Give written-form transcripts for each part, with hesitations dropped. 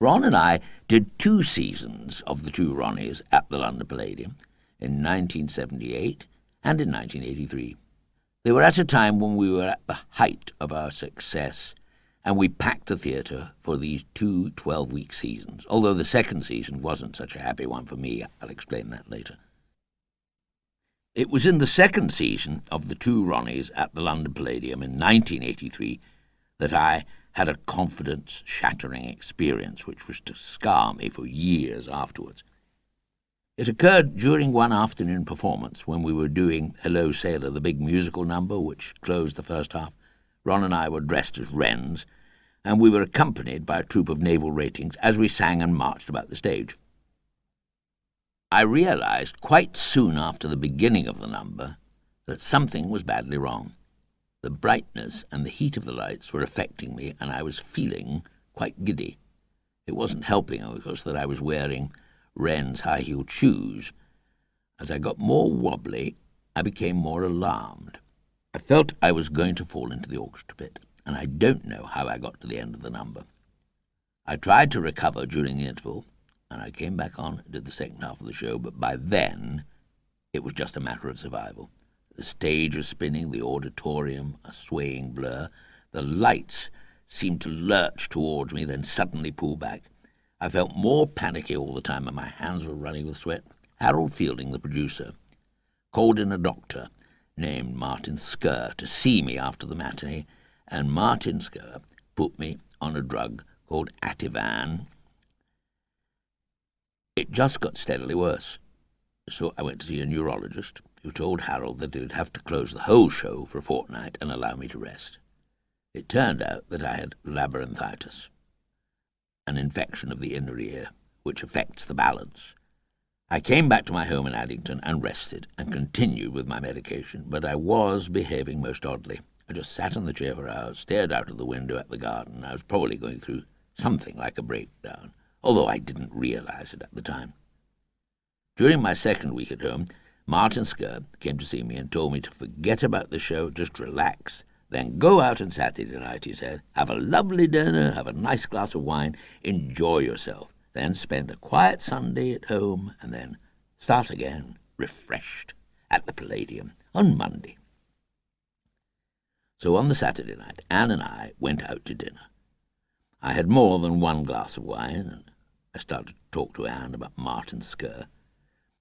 Ron and I did 2 seasons of the two Ronnies at the London Palladium in 1978 and in 1983. They were at a time when we were at the height of our success, and we packed the theatre for these 2 12-week seasons, although the second season wasn't such a happy one for me. I'll explain that later. It was in the second season of the two Ronnies at the London Palladium in 1983 that I had a confidence-shattering experience which was to scar me for years afterwards. It occurred during one afternoon performance when we were doing Hello Sailor, the big musical number which closed the first half. Ron and I were dressed as wrens, and we were accompanied by a troupe of naval ratings as we sang and marched about the stage. I realized quite soon after the beginning of the number that something was badly wrong. The brightness and the heat of the lights were affecting me, and I was feeling quite giddy. It wasn't helping, of course, that I was wearing Wren's high-heeled shoes. As I got more wobbly, I became more alarmed. I felt I was going to fall into the orchestra pit, and I don't know how I got to the end of the number. I tried to recover during the interval, and I came back on and did the second half of the show, but by then it was just a matter of survival. The stage was spinning, the auditorium a swaying blur. The lights seemed to lurch towards me, then suddenly pull back. I felt more panicky all the time, and my hands were running with sweat. Harold Fielding, the producer, called in a doctor named Martin Skerr to see me after the matinee, and Martin Skerr put me on a drug called Ativan. It just got steadily worse, so I went to see a neurologist who told Harold that he would have to close the whole show for a fortnight and allow me to rest. It turned out that I had labyrinthitis, an infection of the inner ear, which affects the balance. I came back to my home in Addington and rested and continued with my medication, but I was behaving most oddly. I just sat in the chair for hours, stared out of the window at the garden. I was probably going through something like a breakdown, although I didn't realize it at the time. During my second week at home, Martin Skerr came to see me and told me to forget about the show, just relax, then go out on Saturday night, he said, have a lovely dinner, have a nice glass of wine, enjoy yourself, then spend a quiet Sunday at home, and then start again, refreshed, at the Palladium on Monday. So on the Saturday night, Anne and I went out to dinner. I had more than one glass of wine, and I started to talk to Anne about Martin Skerr.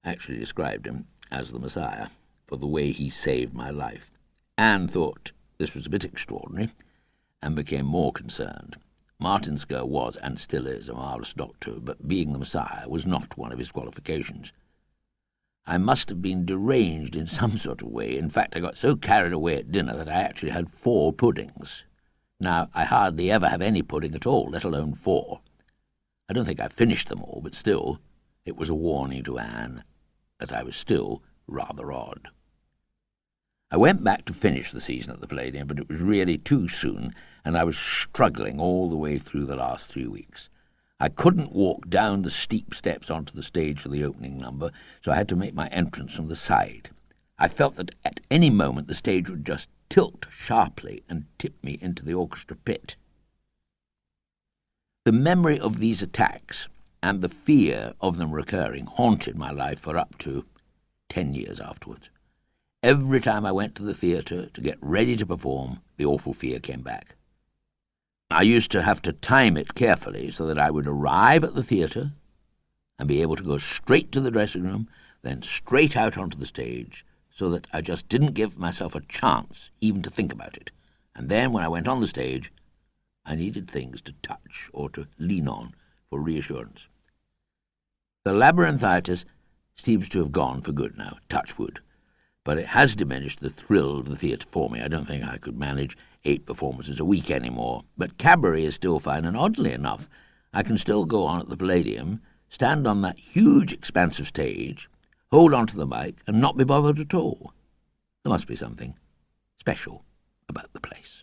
I actually described him as the Messiah for the way he saved my life. Anne thought this was a bit extraordinary and became more concerned. Martin Skerr was, and still is, a marvellous doctor, but being the Messiah was not one of his qualifications. I must have been deranged in some sort of way. In fact, I got so carried away at dinner that I actually had 4 puddings. Now, I hardly ever have any pudding at all, let alone 4. I don't think I finished them all, but still, it was a warning to Anne that I was still rather odd. I went back to finish the season at the Palladium, but it was really too soon, and I was struggling all the way through the last 3 weeks. I couldn't walk down the steep steps onto the stage for the opening number, so I had to make my entrance from the side. I felt that at any moment the stage would just tilt sharply and tip me into the orchestra pit. The memory of these attacks and the fear of them recurring haunted my life for up to 10 years afterwards. Every time I went to the theatre to get ready to perform, the awful fear came back. I used to have to time it carefully so that I would arrive at the theatre and be able to go straight to the dressing room, then straight out onto the stage, so that I just didn't give myself a chance even to think about it. And then when I went on the stage, I needed things to touch or to lean on for reassurance. The labyrinthitis seems to have gone for good now, touch wood, but it has diminished the thrill of the theatre for me. I don't think I could manage 8 performances a week anymore, but cabaret is still fine, and oddly enough, I can still go on at the Palladium, stand on that huge expansive stage, hold on to the mic, and not be bothered at all. There must be something special about the place.